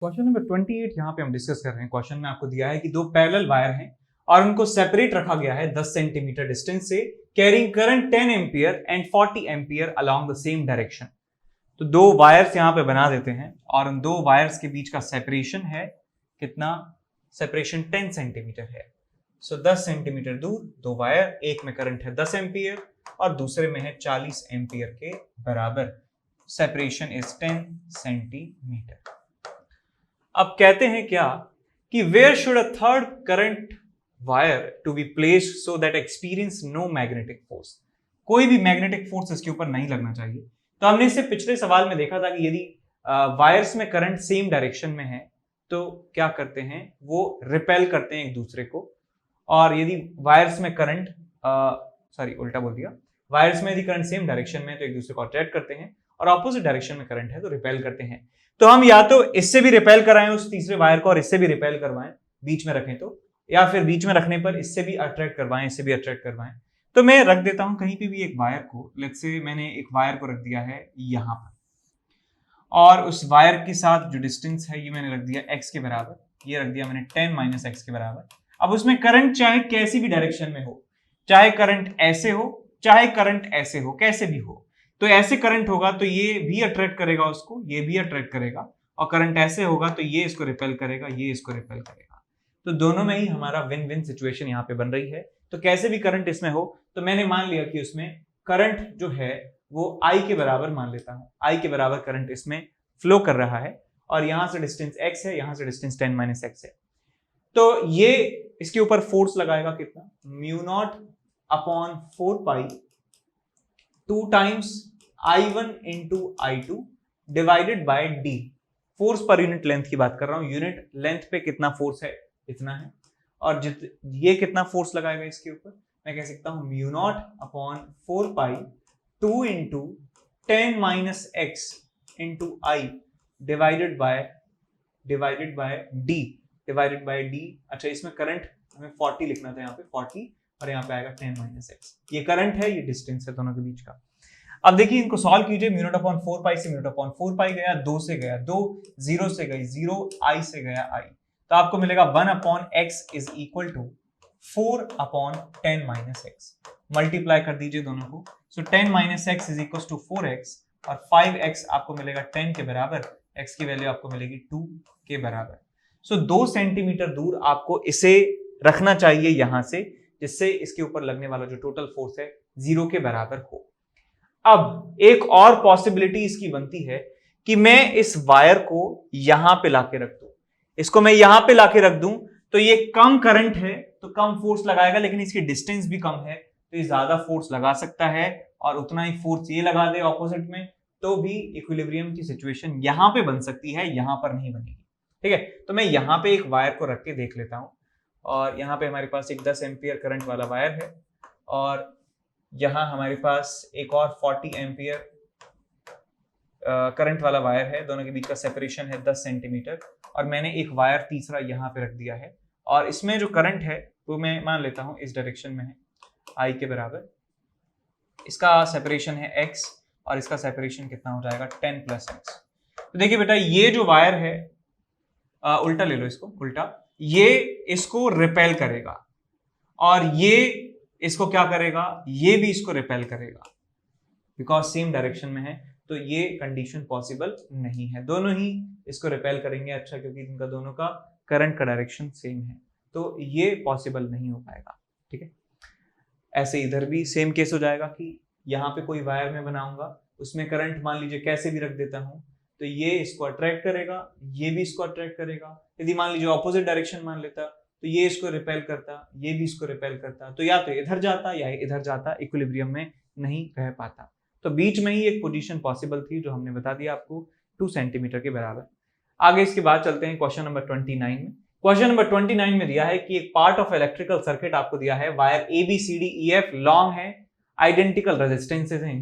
Question number 28 यहाँ पे हम डिस्कस कर रहे हैं। क्वेश्चन में आपको दिया है कि दो पैरेलल वायर हैं और उनको सेपरेट रखा गया है 10 सेंटीमीटर डिस्टेंस से, carrying current 10 ampere and 40 ampere along the same direction. तो दो वायर्स यहाँ पे बना देते हैं और उन दो वायर्स के बीच का सेपरेशन है कितना? सेपरेशन 10 सेंटीमीटर है। सो 10 सेंटीमीटर दूर दो वायर, एक में करंट है 10 एम्पियर और दूसरे में है 40 एम्पियर के बराबर। Separation is 10 centimetre. अब कहते हैं क्या कि where should a third current wire to be placed so that experience no magnetic force. कोई भी मैग्नेटिक फोर्स इसके ऊपर नहीं लगना चाहिए। तो हमने इससे पिछले सवाल में देखा था कि यदि वायर्स में करंट सेम डायरेक्शन में है तो क्या करते हैं, वो रिपेल करते हैं एक दूसरे को। और यदि वायर्स में करंट उल्टा बोल दिया, वायर्स में यदि करंट सेम डायरेक्शन में है तो एक दूसरे को अट्रैक्ट करते हैं और ऑपोजिट डायरेक्शन में करंट है तो रिपेल करते हैं। तो हम या तो इससे भी रिपेल कराएं उस तीसरे वायर को और इससे भी रिपेल करवाएं, बीच में रखें तो, या फिर बीच में रखने पर इससे भी अट्रैक्ट करवाएं, इससे भी अट्रैक्ट करवाएं। तो मैं रख देता हूं कहीं पे भी एक वायर को। लेट्स से मैंने एक वायर को रख दिया है यहां पर और उस वायर के साथ जो डिस्टेंस है ये मैंने रख दिया x के बराबर, ये रख दिया मैंने 10 माइनस x के बराबर। अब उसमें करंट चाहे कैसी भी डायरेक्शन में हो, चाहे करंट ऐसे हो चाहे करंट ऐसे हो, कैसे भी हो, तो ऐसे करंट होगा तो ये भी अट्रैक्ट करेगा उसको, ये भी अट्रैक्ट करेगा, और करंट ऐसे होगा तो ये इसको रिपेल करेगा, ये इसको रिपेल करेगा। तो दोनों में ही हमारा विन विन सिचुएशन यहाँ पे बन रही है। तो कैसे भी करंट इसमें हो तो मैंने मान लिया कि उसमें करंट जो है वो I के बराबर मान लेता हूं, I के बराबर करंट इसमें फ्लो कर रहा है और यहां से डिस्टेंस x है, यहां से डिस्टेंस 10 माइनस x है। तो ये इसके ऊपर फोर्स लगाएगा कितना? Mu naught upon 4 pi 2 times I1 into I2 divided by d। Force पर यूनिट लेंथ की बात कर रहा हूं, यूनिट लेंथ पे कितना फोर्स है इतना है, और ये कितना फोर्स लगाएगा इसके ऊपर? मैं कह सकता हूं mu naught upon 4 pi 2 into 10 minus x into I divided by d, divided by d। अच्छा, इसमें करंट हमें 40 लिखना था, यहाँ पे 40 और यहाँ पे आएगा 10 माइनस x। ये करंट है, ये डिस्टेंस है दोनों के बीच का। अब देखिए इनको सॉल्व कीजिए। म्यू नॉट अपॉन 4 पाई से म्यू नॉट अपॉन 4 पाई गया, 2 से गया 2, 0 से गई 0, I से गया I, तो आपको मिलेगा 1 upon x is equal to 4 upon 10 minus x। Multiply कर दीजिए दोनों को। So 10 minus x is equal to 4x और 5x आपको मिलेगा 10 के बराबर, x की वैल्यू आपको मिलेगी 2 के बराबर। सो 2 सेंटीमीटर दूर आपको इसे रखना चाहिए यहां से, जिससे इसके ऊपर लगने वाला जो टोटल फोर्स है 0 के बराबर हो। अब एक और पॉसिबिलिटी इसकी बनती है कि मैं इस वायर को यहां पे लाके रख दूं, इसको मैं यहां पे लाके रख दूं तो ये कम करंट है तो कम फोर्स लगाएगा, लेकिन इसकी डिस्टेंस भी कम है तो ये ज्यादा फोर्स लगा सकता है, और उतना ही फोर्स ये लगा दे ऑपोजिट में तो भी इक्विलिब्रियम की सिचुएशन यहां पे बन सकती है, यहां पर नहीं बनेगी। ठीक है, तो मैं यहां पे एक वायर को रख के देख लेता हूं, और यहां पे हमारे पास एक 10 एम्पियर करंट वाला वायर है और यहां हमारे पास एक और 40 एम्पियर करंट वाला वायर है। दोनों के बीच का सेपरेशन है 10 सेंटीमीटर और मैंने एक वायर तीसरा यहां पे रख दिया है, और इसमें जो करंट है वो मैं मान लेता हूं इस डायरेक्शन में है, I के बराबर। इसका सेपरेशन है x और इसका सेपरेशन कितना हो जाएगा 10 प्लस x। तो देखिए बेटा, ये जो वायर है उल्टा ले लो इसको, उल्टा, ये इसको रिपेल करेगा और ये इसको क्या करेगा, ये भी इसको रिपेल करेगा, बिकॉज सेम डायरेक्शन में है तो ये कंडीशन पॉसिबल नहीं है। दोनों ही इसको रिपेल करेंगे, अच्छा, क्योंकि इनका दोनों का करंट का डायरेक्शन सेम है, तो ये पॉसिबल नहीं हो पाएगा। ठीक है, ऐसे इधर भी सेम केस हो जाएगा कि यहाँ पे कोई वायर में बनाऊंगा, उसमें करंट मान लीजिए कैसे भी रख देता हूं तो ये इसको अट्रैक्ट करेगा, ये भी इसको अट्रैक्ट करेगा। यदि मान लीजिए ऑपोजिट डायरेक्शन मान लेता तो ये इसको रिपेल करता, ये भी इसको रिपेल करता, तो या तो इधर जाता या इधर जाता, इक्विलिब्रियम में नहीं रह पाता। तो बीच में ही एक पोजीशन पॉसिबल थी जो हमने बता दिया आपको 2 सेंटीमीटर के बराबर। आगे इसके बाद चलते हैं क्वेश्चन नंबर 29 में। क्वेश्चन नंबर 29 में दिया है कि एक पार्ट ऑफ इलेक्ट्रिकल सर्किट आपको दिया है, वायर ABCDEF लॉन्ग है, आइडेंटिकल रेजिस्टेंसेज हैं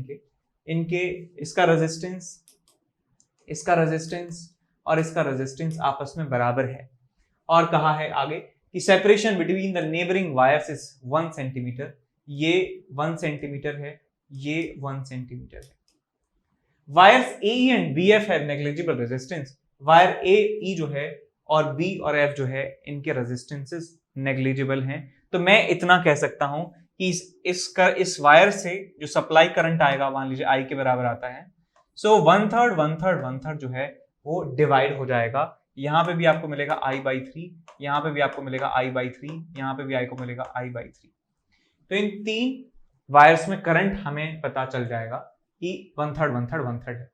इनके इसका रेजिस्टेंस और इसका रेजिस्टेंस आपस में बराबर है, और कहा है आगे कि separation between the neighbouring wires is 1 centimetre. ये 1 सेंटीमीटर है, ये 1 सेंटीमीटर है। Wires AE and BF have negligible resistance. Wire A E जो है और बी और एफ जो है इनके रेजिस्टेंसेस नेग्लिजिबल हैं। तो मैं इतना कह सकता हूं कि इस वायर से जो सप्लाई करंट आएगा मान लीजिए आई के बराबर आता है, सो 1/3 जो है वो डिवाइड हो जाएगा। यहाँ पे भी आपको मिलेगा I/3, यहाँ पे भी आपको मिलेगा I/3, यहाँ पे भी आई को मिलेगा I/3। तो इन 3 वायर्स में करंट हमें पता चल जाएगा कि 1/3 है।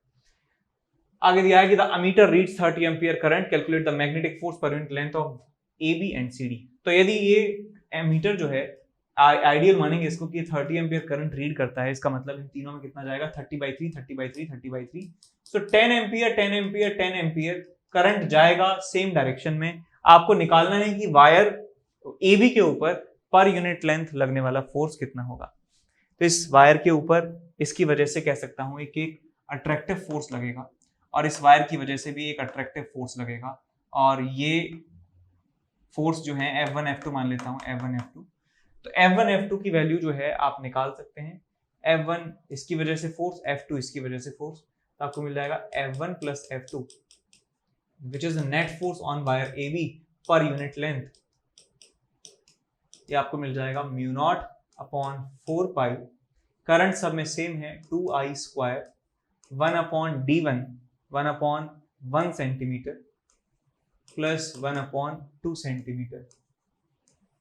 आगे दिया है कि the ammeter reads 30 ampere current, calculate the magnetic force पर unit length of AB and CD। तो यदि ये एमीटर जो है आइडियल मानेंगे इसको कि 30 एम्पियर करंट रीड करता है, इसका मतलब इन तीनों में कितना जाएगा 30/3 30/3 30/3। सो 10 एम्पियर 10 एम्पियर 10 एम्पियर करंट जाएगा सेम डायरेक्शन में। आपको निकालना है कि वायर AB के ऊपर पर यूनिट लेंथ लगने वाला फोर्स कितना होगा। तो इस वायर के ऊपर इसकी वजह से कह सकता हूं एक अट्रैक्टिव फोर्स लगेगा और इस वायर की वजह से भी एक अट्रैक्टिव फोर्स लगेगा, और ये फोर्स जो है F1 F2 मान लेता हूं F1 F2। तो F1 F2 की वैल्यू जो है आप निकाल सकते हैं। F1 इसकी वजह से फोर्स, F2 इसकी वजह से फोर्स, तो आपको मिल जाएगा F1 plus F2 which is the net force on wire AB पर यूनिट लेंथ। ये आपको मिल जाएगा μ0/4π, करंट सब में सेम है 2I² 1/d1 1/1 centimetre plus 1/2 centimetre.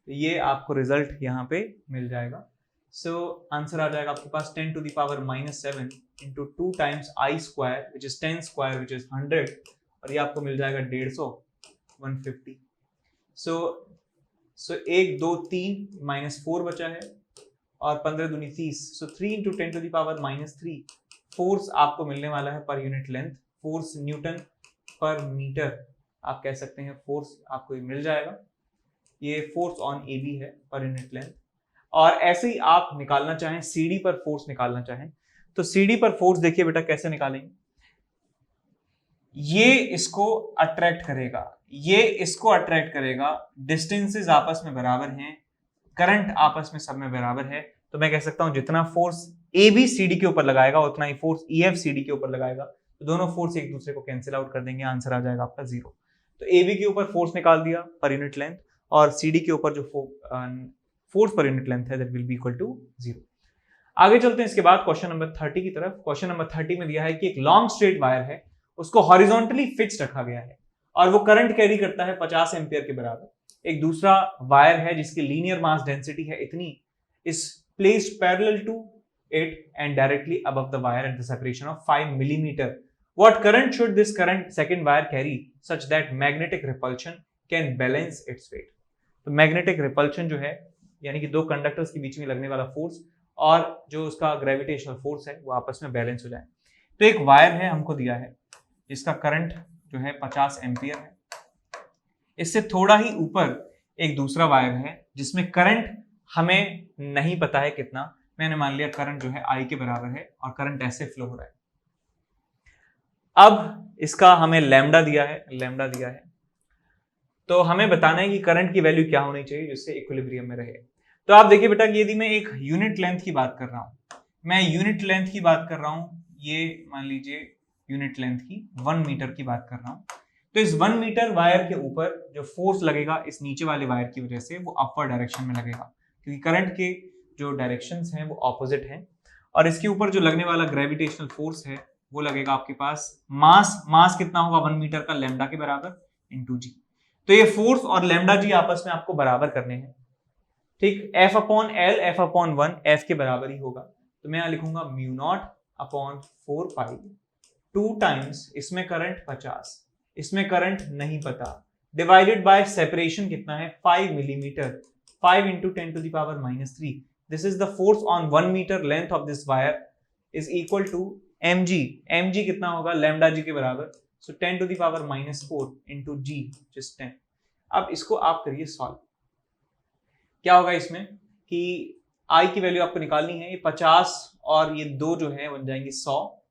ये आपको रिजल्ट यहाँ पे मिल जाएगा। सो आंसर आ जाएगा आपके पास 10⁻⁻7 into 2 times I² which is 10² which is 100, और ये आपको मिल जाएगा 150 150। सो 1 2 3 -4 बचा है और 15 दूनी 30, सो 3 इंटू 10⁻³ फोर्स आपको मिलने वाला है पर यूनिट लेंथ। फोर्स न्यूटन पर मीटर आप कह सकते हैं, फोर्स आपको मिल जाएगा। ये फोर्स ऑन AB है पर यूनिट लेंथ। और ऐसे ही आप निकालना चाहें CD पर फोर्स निकालना चाहें तो CD पर फोर्स देखिए बेटा कैसे निकालेंगे। ये इसको अट्रैक्ट करेगा, ये इसको अट्रैक्ट करेगा, डिस्टेंसेस आपस में बराबर हैं, करंट आपस में सब में बराबर है। तो मैं कह सकता हूं जितना फोर्स AB CD के ऊपर लगाएगा उतना ही फोर्स EF CD के ऊपर लगाएगा। तो दोनों फोर्स एक दूसरे को कैंसिल आउट कर देंगे, आंसर आ जाएगा आपका 0। तो AB के ऊपर फोर्स निकाल दिया पर यूनिट लेंथ, और CD के ऊपर जो फोर्स पर यूनिट लेंथ है that will be equal to 0। आगे चलते हैं इसके बाद क्वेश्चन नंबर 30 की तरफ। क्वेश्चन नंबर 30 में दिया है कि एक लॉन्ग स्ट्रेट वायर है, उसको हॉरिजॉन्टली फिक्स्ड रखा गया है और वो करंट कैरी करता है 50 एम्पियर के बराबर। एक दूसरा वायर है जिसकी लीनियर मास डेंसिटी है इतनी, is placed parallel to it and directly above the wire at the separation of 5 millimetre. What current should this second wire carry such that magnetic repulsion can balance its weight? तो magnetic repulsion जो है यानी कि दो conductors के बीच में लगने वाला फोर्स और जो उसका ग्रेविटेशनल फोर्स है वो आपस में बैलेंस हो जाए। तो एक वायर है हमको दिया है जिसका करंट जो है 50 एम्पियर है, इससे थोड़ा ही ऊपर एक दूसरा वायर है जिसमें करंट हमें नहीं पता है कितना। मैंने मान लिया करंट जो है I के बराबर है और करंट ऐसे फ्लो हो रहा है। अब इसका हमें लैम्डा दिया है, तो हमें बताना है कि करंट की वैल्यू क्या होनी चाहिए जिससे इक्विलिब्रियम में रहे। तो आप देखिए बेटा कि यदि मैं एक यूनिट लेंथ की बात कर रहा हूं, ये मान लीजिए यूनिट लेंथ की 1 मीटर की बात कर रहा हूं, तो इस 1 मीटर वायर के ऊपर जो फोर्स लगेगा इस नीचे वाले वायर की वजह से वो अपवर्ड डायरेक्शन में लगेगा, क्योंकि करंट के जो डायरेक्शंस हैं वो ऑपोजिट हैं। और इसके ऊपर जो लगने वाला ग्रेविटेशनल फोर्स है वो लगेगा आपके पास मास कितना होगा 1 मीटर का, लैम्डा के बराबर इंटू जी। तो ये फोर्स और लैम्डा जी आपस में आपको बराबर करने हैं, ठीक। F/L F/1 F के बराबर ही होगा, तो मैं यहां लिखूंगा μ0/4π 2 टाइम्स इसमें करंट 50, इसमें करंट नहीं पता, डिवाइडेड बाय सेपरेशन कितना है 5 millimetre, 5 into 10⁻³ this is the force on 1 metre length of this wire is equal to mg कितना होगा लैम्डा जी के बराबर, सो 10⁻⁻4 इंटू जी जस्ट 10। अब इसको आप करिए सॉल्व। क्या होगा इसमें कि I की वैल्यू आपको निकालनी है, ये 50 और ये 2 जो है बन जाएंगे 100,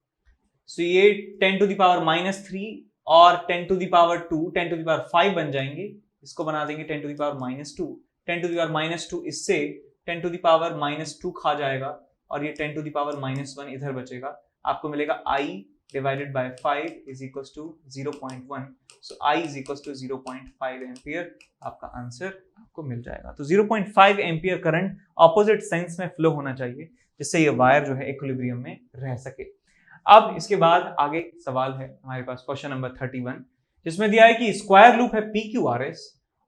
सो ये 10⁻³ और 10⁻², 10⁵ बन जाएंगे, इसको बना देंगे 10⁻², 10⁻² इससे 10⁻² खा जाएगा और ये 10⁻1 इधर बचेगा, आपको मिलेगा I divided by 5 is equals to 0.1. So I is equals to 0.5 ampere आपका आंसर आपको मिल जाएगा। तो 0.5 एम्पियर करंट ऑपोजिट सेंस में फ्लो होना चाहिए जिससे ये वायर जो है इक्विलिब्रियम में रह सके। अब इसके बाद आगे सवाल है हमारे पास क्वेश्चन नंबर 31 जिसमें दिया है कि स्क्वायर लूप है PQRS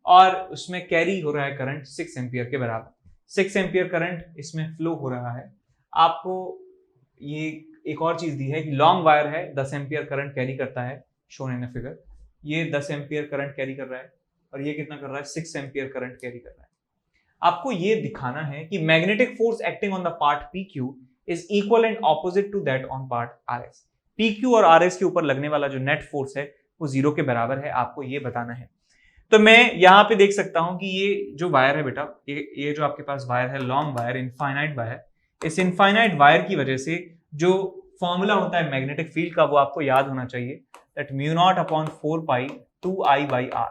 और उसमें कैरी हो रहा है करंट 6 एम्पियर के बराबर। 6 एम्पियर करंट इसमें फ्लो हो रहा है। आपको ये एक और चीज दी है कि लॉन्ग वायर है 10 एम्पियर करंट कैरी करता है, शोन इन फिगर। ये 10 एम्पियर करंट कैरी कर रहा है और ये कितना कर रहा है, 6 एम्पियर करंट कैरी कर रहा है। आपको ये दिखाना है कि magnetic force acting on the part PQ is equal and opposite to that on part RS। PQ और RS के ऊपर लगने वाला जो नेट फोर्स है वो 0 के बराबर है, आपको ये बताना है। तो मैं यहाँ पे देख सकता हूं कि ये जो वायर है बेटा, ये जो आपके पास वायर है लॉन्ग वायर, इनफाइनाइट वायर, इस इनफाइनाइट वायर की वजह से जो फॉर्मूला होता है मैग्नेटिक फील्ड का वो आपको याद होना चाहिए, that mu naught upon 4 pi 2I by R।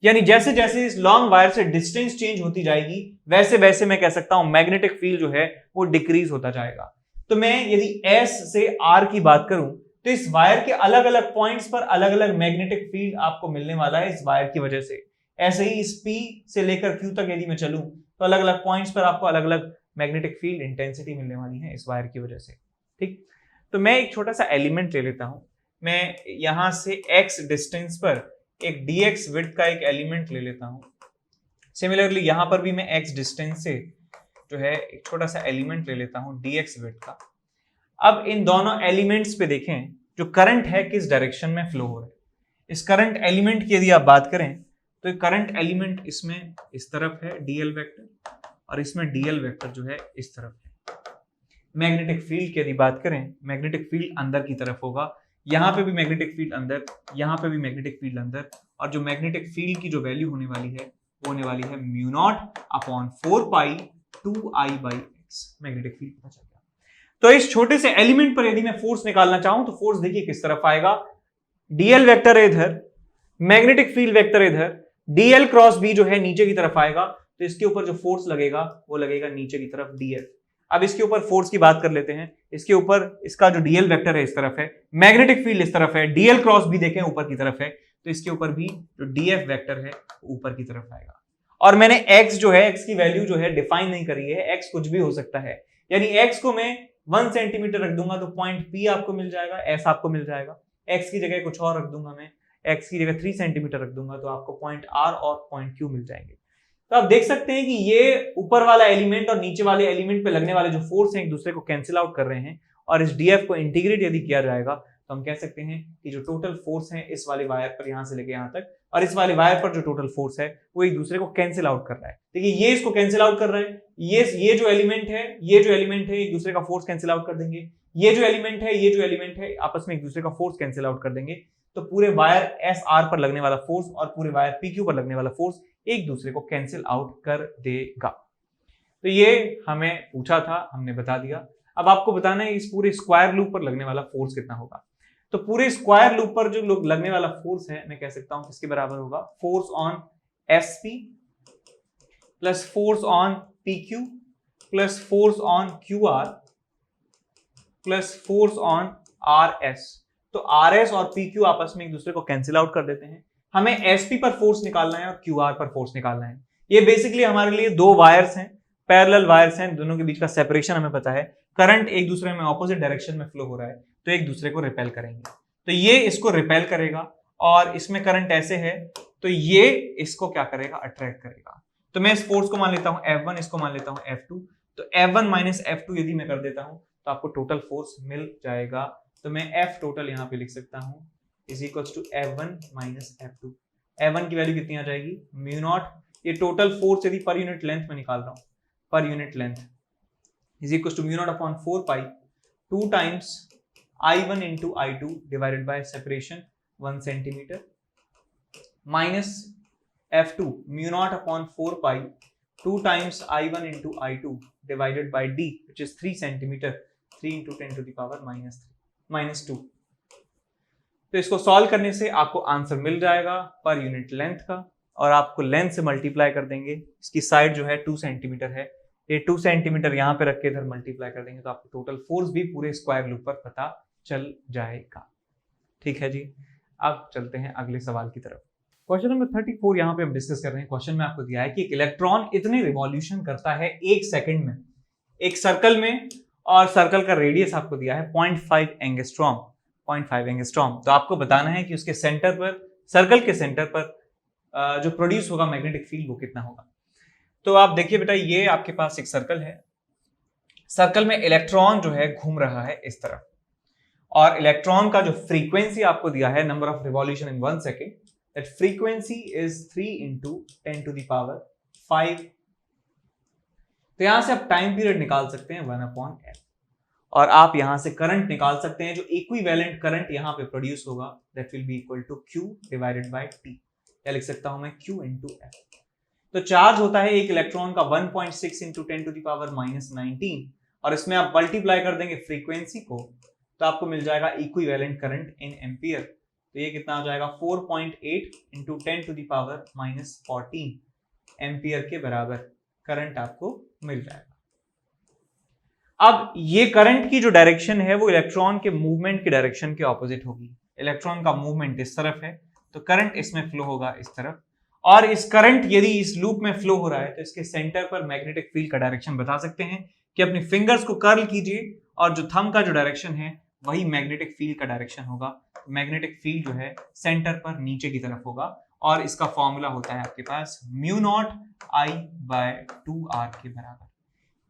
यानी जैसे जैसे इस लॉन्ग वायर से डिस्टेंस चेंज होती जाएगी वैसे वैसे मैं कह सकता हूं मैग्नेटिक फील्ड जो है वो डिक्रीज होता जाएगा। तो मैं यदि S से R की बात करूं तो इस वायर के अलग अलग पॉइंट्स पर अलग अलग मैग्नेटिक फील्ड आपको मिलने वाला है इस वायर की वजह से। ऐसे ही इस P से लेकर Q तक यदि मैं चलूं तो अलग अलग पॉइंट्स पर आपको अलग अलग मैग्नेटिक फील्ड इंटेंसिटी मिलने वाली है इस वायर की वजह से। ठीक, तो मैं एक छोटा सा एलिमेंट ले लेता हूं। मैं यहां से x डिस्टेंस पर एक dx विड्थ का एक एलिमेंट ले लेता हूं। सिमिलरली यहां पर भी मैं x डिस्टेंस से जो है एक छोटा सा एलिमेंट ले लेता हूं dx विड्थ का। अब इन दोनों एलिमेंट्स पे देखें जो करंट है किस डायरेक्शन में फ्लो हो रहा है। इस करंट एलिमेंट की यदि आप बात करें तो करंट एलिमेंट इसमें इस तरफ है dl वेक्टर और इसमें dl वेक्टर जो है इस तरफ है। मैग्नेटिक फील्ड की यदि बात करें, मैग्नेटिक फील्ड अंदर की तरफ होगा। यहां पे भी मैग्नेटिक फील्ड अंदर, यहां पे भी मैग्नेटिक फील्ड अंदर, और जो मैग्नेटिक फील्ड की जो वैल्यू होने वाली है वो होने वाली है mu naught upon 4 pi 2I by x। Magnetic field पता चल गया। तो इस छोटे से एलिमेंट पर यदि मैं फोर्स निकालना चाहूं तो फोर्स देखिए किस तरफ आएगा, dl वेक्टर है इधर, मैग्नेटिक फील्ड वेक्टर इधर, dl क्रॉस b जो है नीचे की तरफ आएगा, तो इसके ऊपर जो फोर्स लगेगा वो लगेगा नीचे की तरफ df। अब इसके ऊपर फोर्स की बात कर लेते हैं। इसके ऊपर इसका जो dl वेक्टर है इस तरफ है, मैग्नेटिक फील्ड इस तरफ है, dl क्रॉस b देखें ऊपर की तरफ है, तो इसके ऊपर भी जो df वेक्टर है ऊपर की तरफ आएगा। और मैंने x जो है, x की वैल्यू जो है डिफाइन नहीं करी है, x कुछ भी हो सकता है। यानी x को मैं 1 सेंटीमीटर रख दूंगा तो पॉइंट P आपको मिल जाएगा, S आपको मिल जाएगा। x की जगह कुछ और रख दूंगा मैं, x की जगह 3 सेंटीमीटर रख दूंगा तो आपको पॉइंट R और पॉइंट Q मिल जाएंगे। तो आप देख सकते हैं कि ये ऊपर वाला एलिमेंट और नीचे वाले एलिमेंट पे लगने वाले जो फोर्स हैं एक दूसरे को कैंसिल आउट कर रहे हैं, और इस df को इंटीग्रेट यदि किया जाएगा तो हम कह सकते हैं कि जो टोटल फोर्स है इस वाले वायर पर यहां से लेके यहां तक और इस वाले वायर पर जो टोटल फोर्स है वो एक दूसरे को कैंसिल आउट कर रहा है। देखिए ये इसको कैंसिल आउट कर रहा है, ये जो एलिमेंट है एक दूसरे का फोर्स कैंसिल आउट कर देंगे, ये जो एलिमेंट है आपस में एक दूसरे का फोर्स कैंसिल आउट कर देंगे। तो पूरे वायर SR पर लगने वाला फोर्स और पूरे वायर PQ पर लगने वाला फोर्स एक दूसरे को कैंसिल आउट कर देगा। तो ये हमें पूछा था, हमने बता दिया। अब आपको बताना है इस पूरे स्क्वायर लूप पर लगने वाला फोर्स कितना होगा। तो पूरे स्क्वायर लूप पर जो लगने वाला फोर्स है मैं कह सकता हूं किसके बराबर होगा, force on SP plus force on PQ plus force on QR plus force on RS। तो RS और PQ आपस में एक दूसरे को कैंसिल आउट कर देते हैं। हमें SP पर फोर्स निकालना है और QR पर फोर्स निकालना है। ये बेसिकली हमारे लिए दो वायर्स हैं, पैरेलल वायर्स हैं, दोनों के बीच का सेपरेशन हमें पता है। करंट एक दूसरे में ऑपोजिट डायरेक्शन में फ्लो हो रहा है तो एक दूसरे को रिपेल करेंगे। तो ये इसको रिपेल करेगा और इसमें करंट ऐसे है तो ये इसको क्या करेगा, अट्रैक्ट करेगा। तो मैं इस फोर्स को मान लेता हूं F1, इसको मान लेता हूं F2। तो F1 माइनस F2 यदि मैं कर देता हूं तो आपको टोटल फोर्स मिल जाएगा। तो मैं F टोटल यहां पे लिख सकता हूं is equals to F1 minus F2। F1 की वैल्यू कितनी आ जाएगी, म्यू नॉट, ये टोटल फोर्स यदि पर यूनिट लेंथ में निकाल रहा हूं, per unit length is equals to mu naught upon 4 pi 2 times I1 into I2 divided by separation 1 centimeter minus F2 mu naught upon 4 pi 2 times I1 into I2 divided by D which is 3 centimeter, 3 into 10 to the power minus 2। तो इसको solve करने से आपको answer मिल जाएगा पर unit length का, और आपको लेंथ से मल्टीप्लाई कर देंगे। इसकी साइड जो है 2 सेंटीमीटर है, ये 2 सेंटीमीटर यहाँ पे रख के इधर मल्टीप्लाई कर देंगे तो आपको टोटल फोर्स भी पूरे स्क्वायर लूप पर पता चल जाएगा। ठीक है जी, अब चलते हैं अगले सवाल की तरफ। क्वेश्चन नंबर 34 यहाँ पे हम डिस्कस कर रहे हैं। क्वेश्चन में आपको दिया है कि एक इलेक्ट्रॉन इतने रिवॉल्यूशन करता है 1 सेकंड में एक सर्कल में, और सर्कल का रेडियस आपको दिया है 0.5 एंगस्ट्रॉम। 0.5 एंगस्ट्रॉम। तो आपको बताना है कि उसके सेंटर पर, सर्कल के सेंटर पर जो प्रोड्यूस होगा मैग्नेटिक फील्ड वो कितना होगा। तो आप देखिए बेटा, ये आपके पास एक सर्कल है, सर्कल में इलेक्ट्रॉन जो है घूम रहा है इस तरफ, और इलेक्ट्रॉन का जो फ्रीक्वेंसी आपको दिया है, number of revolution in 1 second, that frequency is 3 × 10⁵ तो यहां से आप टाइम पीरियड निकाल सकते हैं 1/f, और आप यहां से करंट निकाल सकते हैं जो इक्विवेलेंट करंट यहां पे प्रोड्यूस होगा, that will be equal to Q divided by T। क्या लिख सकता हूं मैं? Q × F। तो चार्ज होता है एक इलेक्ट्रॉन का 1.6 × 10⁻⁹, और इसमें आप मल्टीप्लाई कर देंगे फ्रीक्वेंसी को, तो आपको मिल जाएगा इक्विवेलेंट करंट इन एम्पियर। तो ये कितना हो जाएगा? 4.8 × 10⁻⁻14 एम्पियर के बराबर करंट आपको मिल जाएगा। अब ये करंट की जो डायरेक्शन है वो इलेक्ट्रॉन के मूवमेंट की डायरेक्शन के ऑपोजिट होगी। इलेक्ट्रॉन का मूवमेंट इस तरफ है, तो करंट इसमें फ्लो होगा इस तरफ, और इस करंट यदि इस लूप में फ्लो हो रहा है तो इसके सेंटर पर मैग्नेटिक फील्ड का डायरेक्शन बता सकते हैं कि अपनी फिंगर्स को कर्ल कीजिए, और जो थंब का जो डायरेक्शन है वही मैग्नेटिक फील्ड का डायरेक्शन होगा। मैग्नेटिक फील्ड जो है सेंटर पर नीचे की तरफ होगा, और इसका फॉर्मूला होता है आपके पास μ0I/2r के बराबर।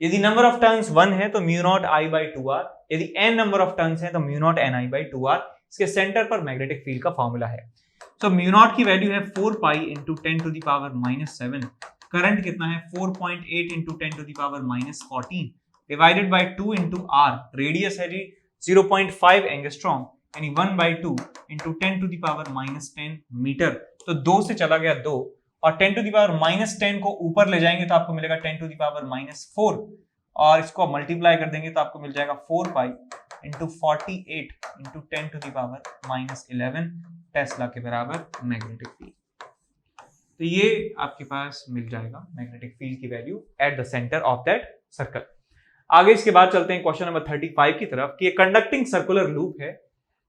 यदि नंबर ऑफ टर्न्स 1 है तो μ0I/2r, यदि n नंबर ऑफ टर्न्स है तो μ0NI/2r। इसके सेंटर पर मैग्नेटिक फील्ड का फॉर्मूला है। तो μ0 की वैल्यू है 4π × 10⁻⁷। करंट कितना है? 4.8 × 10⁻⁻14 डिवाइडेड बाय 2 × r। रेडियस है जी 0.5 एंगस्ट्रॉम, यानी 1/2 × 10⁻⁻10 मीटर। तो 2 से चला गया 2, और 10⁻⁻10 को ऊपर ले जाएंगे तो आपको मिलेगा 10⁻⁻4, और इसको मल्टीप्लाई कर देंगे तो आपको मिल जाएगा 4π × 48 × 10⁻11 टेस्ला के बराबर मैग्नेटिक फील्ड। तो ये आपके पास मिल जाएगा मैग्नेटिक फील्ड की value at the centre of that circle. आगे इसके बाद चलते हैं क्वेश्चन नंबर 35 की तरफ कि कंडक्टिंग सर्कुलर लूप है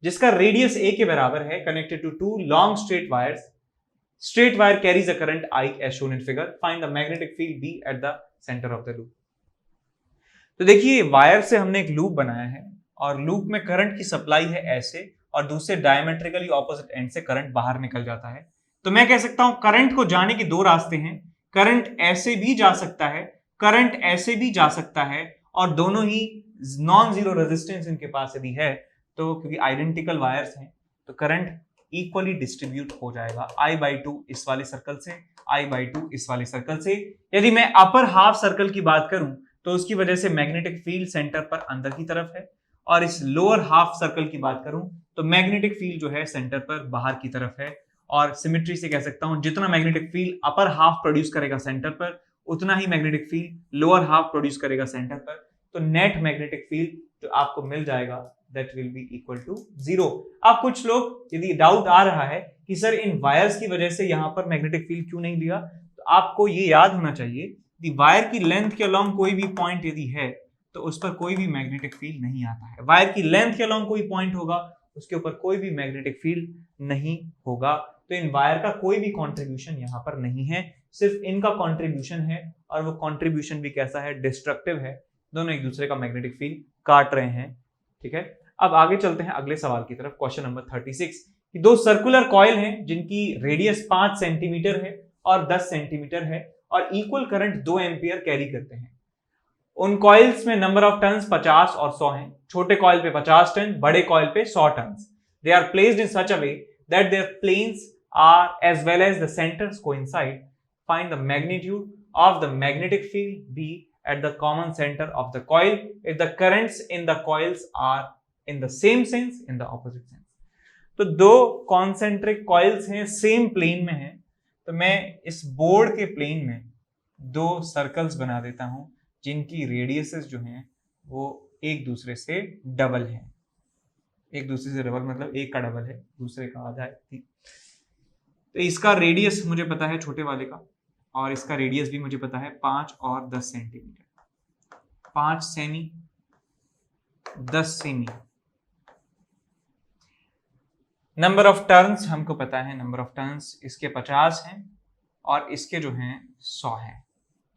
जिसका रेडियस a के बराबर है, connected to 2 long straight wires. Straight wire carries a current I as shown in figure. Find the magnetic field B at the center of the loop. तो देखिए, wire से हमने एक लूप बनाया है, और लूप में करंट की सप्लाई है ऐसे, और दूसरे डायमेट्रिकली ऑपोजिट एंड से करंट बाहर निकल जाता है। तो मैं कह सकता हूं करंट को जाने के 2 रास्ते हैं। करंट ऐसे भी जा सकता है, करंट ऐसे भी जा सकता है, और दोनों ही नॉन जीरो रेजिस्टेंस इनके पास यदि है तो, क्योंकि आइडेंटिकल वायर्स हैं, तो करंट इक्वली डिस्ट्रीब्यूट हो जाएगा I/2 इस वाले सर्कल से, I/2 इस वाले सर्कल से। यदि मैं अपर हाफ सर्कल की बात करूं तो उसकी वजह से मैग्नेटिक फील्ड सेंटर पर अंदर की तरफ है, और इस लोअर हाफ सर्कल की बात करूं तो मैग्नेटिक फील्ड जो है सेंटर पर बाहर की तरफ है। और सिमेट्री से कह सकता हूं जितना magnetic field upper half produce करेगा सेंटर पर, उतना ही magnetic field lower half produce करेगा सेंटर पर। तो नेट मैग्नेटिक फील्ड जो आपको मिल जाएगा that will be equal to 0। अब कुछ लोग यदि डाउट आ रहा है कि सर इन वायर्स की वजह से यहां पर मैग्नेटिक फील्ड क्यों नहीं लिया, तो आपको ये याद होना चाहिए कि वायर की लेंथ के अलोंग कोई भी पॉइंट यदि है तो उस पर कोई भी मैग्नेटिक फील्ड नहीं आता है। वायर की लेंथ के अलोंग कोई पॉइंट होगा उसके ऊपर कोई भी मैग्नेटिक फील्ड नहीं होगा। तो इन वायर का कोई भी कॉन्ट्रीब्यूशन यहाँ पर नहीं है, सिर्फ इनका कॉन्ट्रीब्यूशन है, और वो कॉन्ट्रीब्यूशन भी कैसा है? डिस्ट्रक्टिव है। दोनों एक दूसरे का मैग्नेटिक फील्ड काट रहे हैं। ठीक है, अब आगे चलते हैं अगले सवाल की तरफ। क्वेश्चन नंबर 36 कि 2 सर्कुलर कॉइल हैं जिनकी रेडियस 5 सेंटीमीटर है और 10 सेंटीमीटर है, और इक्वल करंट 2 एम्पियर कैरी करते हैं। उन कॉइल्स में नंबर ऑफ टर्न्स 50 और 100 हैं। छोटे कॉइल पे 50 टर्न, बड़े कॉइल पे 100 turns. They are placed in such a way that their planes are as well as the centres coincide. Find the magnitude of the magnetic field B at the common center of the coil if the currents in the coils are in the same sense in the opposite sense। तो 2 concentric coils हैं, same plane में हैं, तो मैं इस board के plane में 2 circles बना देता हूं जिनकी रेडियसेस जो हैं वो एक दूसरे से डबल हैं। एक दूसरे से डबल मतलब एक का डबल है, दूसरे का आधा है। तो इसका रेडियस मुझे पता है छोटे वाले का, और इसका रेडियस भी मुझे पता है 5 और 10 centimetre. 5 semi, 10 semi. Number of turns हमको पता है, नंबर ऑफ टर्न्स इसके 50 हैं और इसके जो हैं 100 हैं,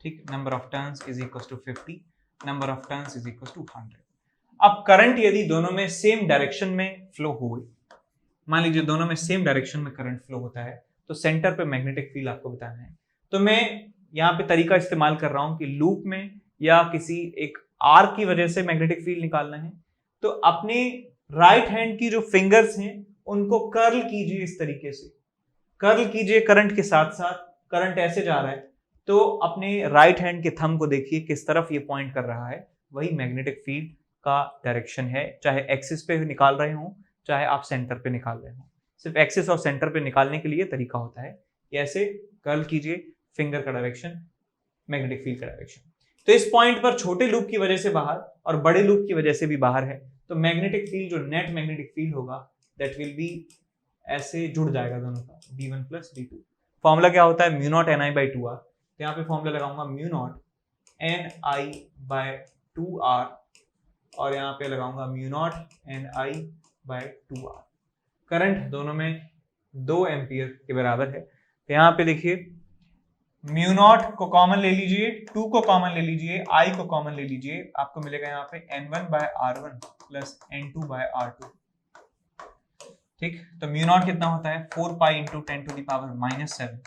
ठीक। Number of turns is equal to 50, number of turns is equal to 100। अब करंट यदि दोनों में सेम डायरेक्शन में फ्लो हुए, मान लीजिए दोनों में सेम डायरेक्शन में करंट फ्लो होता है, तो सेंटर पे मैग्नेटिक फील्ड आपको बताना है। तो मैं यहाँ पे तरीका इस्तेमाल कर रहा हूं कि लूप में या किसी एक आर्क की वजह से मैग्नेटिक फील्ड निकालना है, तो अपने राइट हैंड की जो फिंगर्स हैं उनको कर्ल कीजिए, इस तरीके से कर्ल कीजिए करंट के साथ साथ। करंट ऐसे जा रहा है तो अपने राइट हैंड के थंब को देखिए किस तरफ ये पॉइंट कर रहा है, वही मैग्नेटिक फील्ड का डायरेक्शन है। चाहे एक्सिस पे निकाल रहे हो, चाहे आप सेंटर पे निकाल रहे हो, सिर्फ एक्सिस और सेंटर पे निकालने के लिए तरीका होता है। ऐसे कर्ल कीजिए फिंगर का डायरेक्शन, मैग्नेटिक फील्ड का डायरेक्शन। तो इस पॉइंट पर छोटे लूप की वजह से बाहर और बड़े लूप की वजह से भी बाहर है, तो मैग्नेटिक फील्ड जो नेट मैग्नेटिक फील्ड होगा दैट विल बी ऐसे जुड़ जाएगा दोनों का, b1 प्लस b2। फॉर्मूला क्या होता है, mu naught ni by 2r। तो यहाँ पे फॉर्मूला लगाऊंगा mu naught ni by 2r और यहाँ पे लगाऊंगा mu naught ni by 2r। करंट दोनों में 2 एम्पियर के बराबर है। तो यहाँ पे देखिए म्यू नॉट को कॉमन ले लीजिए, 2 को कॉमन ले लीजिए, i को कॉमन ले लीजिए, आपको मिलेगा यहाँ पे n1 bye r1 plus n2 bye r2, ठीक। तो म्यू नॉट कितना होता है 4 pi into 10 to the power -7।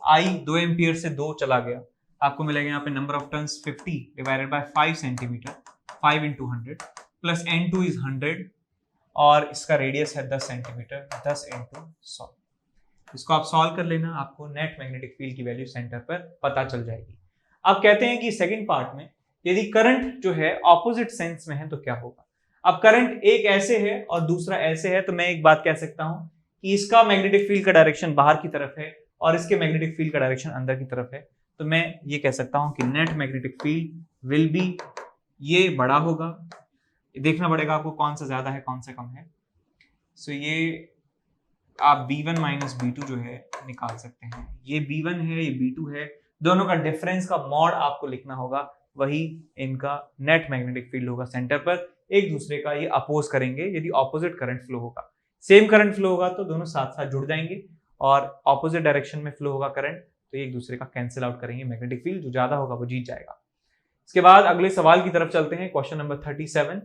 i 2 ampere से 2 चला गया, आपको मिलेगा यहाँ पे number of turns 50 divided by 5 centimetre, 5 into 100 plus n2 is 100 और इसका रेडियस है 10 सेंटीमीटर, 10 इंटू 100। इसको आप सॉल्व कर लेना, आपको नेट मैग्नेटिक फील्ड की वैल्यू सेंटर पर पता चल जाएगी। अब कहते हैं कि सेकंड पार्ट में यदि करंट जो है ऑपोजिट सेंस में है तो क्या होगा। अब करंट एक ऐसे है और दूसरा ऐसे है, तो मैं एक बात कह सकता हूं कि इसका मैग्नेटिक फील्ड का डायरेक्शन बाहर की तरफ है और इसके मैग्नेटिक फील्ड का डायरेक्शन अंदर की तरफ है। तो मैं ये कह सकता हूं कि net magnetic field will be, ये बड़ा होगा, देखना पड़ेगा आपको कौन सा ज्यादा है कौन सा कम है। सो ये आप b1 माइनस b2 जो है निकाल सकते हैं, ये b1 है ये b2 है, दोनों का डिफरेंस का मॉड आपको लिखना होगा, वही इनका नेट मैग्नेटिक फील्ड होगा सेंटर पर। एक दूसरे का ये अपोज करेंगे यदि ऑपोजिट करंट फ्लो होगा। सेम करंट फ्लो होगा तो दोनों साथ साथ जुड़ जाएंगे, और ऑपोजिट डायरेक्शन में फ्लो होगा करंट तो एक दूसरे का कैंसिल आउट करेंगे, मैग्नेटिक फील्ड जो ज्यादा होगा वो जीत जाएगा। इसके बाद अगले सवाल की तरफ चलते हैं, question number 37।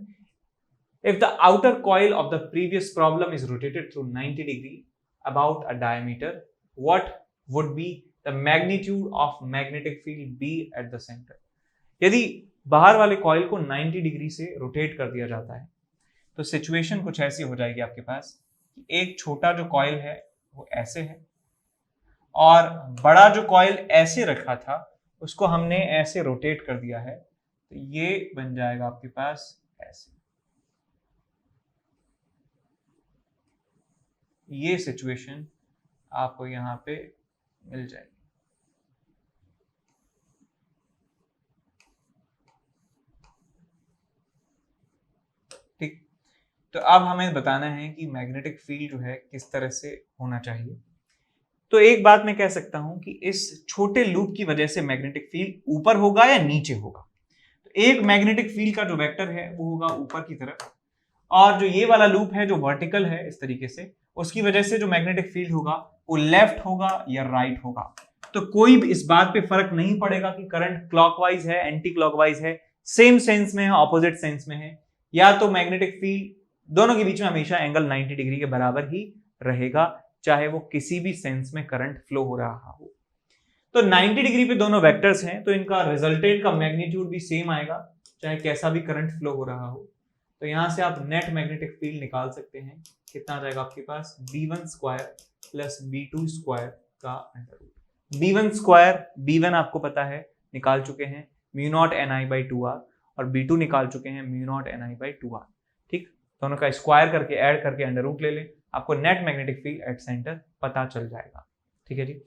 If the outer coil of the previous problem is rotated through 90 degree about a diameter, what would be the magnitude of magnetic field B at the center? यदि बाहर वाले कॉइल को 90 डिग्री से rotate कर दिया जाता है तो सिचुएशन कुछ ऐसी हो जाएगी आपके पास कि एक छोटा जो कॉइल है वो ऐसे है और बड़ा जो कॉइल ऐसे रखा था उसको हमने ऐसे रोटेट कर दिया है, तो ये बन जाएगा आपके पास ऐसे। ये सिचुएशन आपको यहां पे मिल जाएगी। ठीक, तो अब हमें बताना है कि मैग्नेटिक फील्ड जो है किस तरह से होना चाहिए। तो एक बात मैं कह सकता हूं कि इस छोटे लूप की वजह से मैग्नेटिक फील्ड ऊपर होगा या नीचे होगा। तो एक मैग्नेटिक फील्ड का जो वेक्टर है वो होगा ऊपर की तरफ, और जो ये वाला लूप है जो वर्टिकल है इस तरीके से, उसकी वजह से जो मैग्नेटिक फील्ड होगा वो लेफ्ट होगा या राइट होगा। तो कोई भी इस बात पे फर्क नहीं पड़ेगा कि करंट क्लॉकवाइज है एंटी क्लॉकवाइज है, सेम सेंस में है ऑपोजिट सेंस में है, या तो मैग्नेटिक फील्ड दोनों के बीच में हमेशा एंगल 90 डिग्री के बराबर ही रहेगा, चाहे वो किसी भी सेंस में करंट फ्लो हो रहा हो। तो 90 डिग्री पे दोनों वेक्टर्स हैं तो इनका रिजल्टेंट का मैग्नीट्यूड भी सेम आएगा चाहे कैसा भी करंट फ्लो हो रहा हो। तो यहां से आप नेट मैग्नेटिक फील्ड निकाल सकते हैं, कितना आ जाएगा आपके पास b1 square plus b2 square का under root. b1 square, b1 आपको पता है निकाल चुके हैं mu naught ni by 2r, और b2 निकाल चुके हैं mu naught ni by 2r। ठीक, दोनों का स्क्वायर करके ऐड करके अंडर रूट ले लें, आपको net magnetic field at centre पता चल जाएगा। ठीक है जी।